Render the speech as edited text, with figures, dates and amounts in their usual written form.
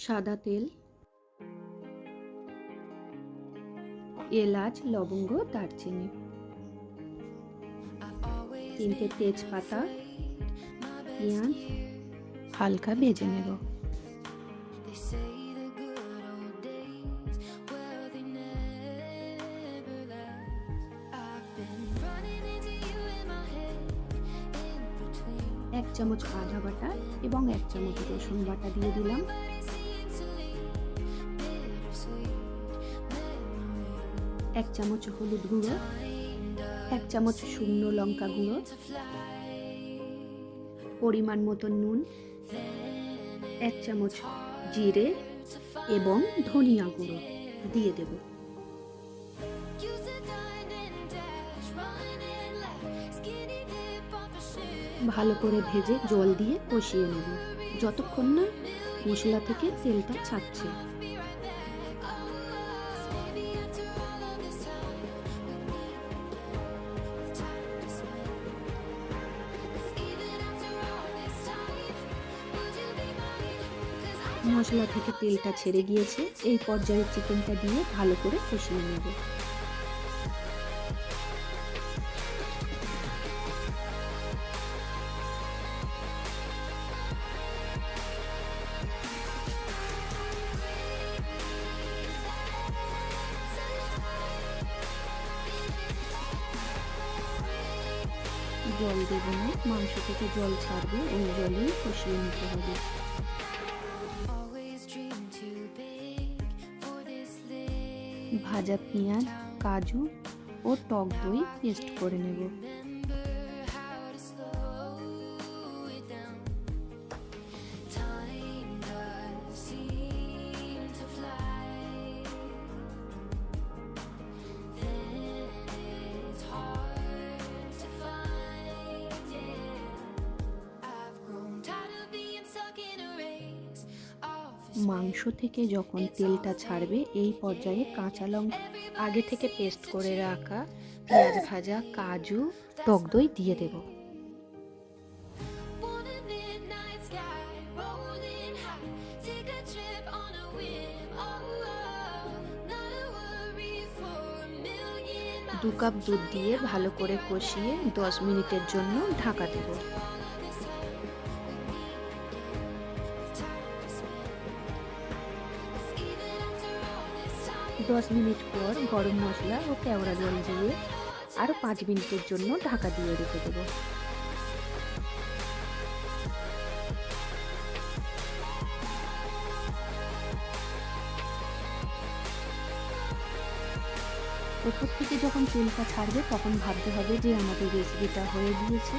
সাদা তেল, এলাচ, লবঙ্গ, দারচিনি, 3টে তেজপাতা, পেঁয়াজ হালকা ভেজে নেব। এক চামচ আদা বাটা এবং 1 চামচ রসুন বাটা দিয়ে দিলাম। এক চামচ হলুদ গুঁড়ো, 1 চামচ শুকনো লঙ্কা গুঁড়ো, পরিমাণ মতো নুন, 1 চামচ জিরে এবং ধনিয়া গুঁড়ো দিয়ে দেব। ভালো করে ভেজে জল দিয়ে কষিয়ে নেব যতক্ষণ না মশলা থেকে তেলটা ছাড়ছে। মশলা থেকে তেলটা ছেড়ে গিয়েছে, এই পর্যায়ে চিকেনটা দিয়ে ভালো করে কষিয়ে নেব। জল দেব না, মাংস থেকে জল ছাড়বে, ওই জলেই কষিয়ে নিতে হবে। ভাজা পেঁয়াজ, কাজু ও টক দই পেস্ট করে নেব। মাংস থেকে যখন তেলটা ছাড়বে এই পর্যায়ে কাঁচা লঙ্কা, আগে থেকে পেস্ট করে রাখা পেঁয়াজ ভাজা, কাজু, টক দই দিয়ে দেব। দু কাপ দুধ দিয়ে ভালো করে কষিয়ে 10 মিনিটের জন্য ঢাকা দেব। 10 মিনিট পর গরম মশলা ও কেওড়া জল দিয়ে আরও 5 মিনিটের জন্য ঢাকা দিয়ে রেখে দেব। উপর থেকে যখন তেলটা ছাড়বে তখন ভাবতে হবে যে আমাদের রেসিপিটা হয়ে গিয়েছে।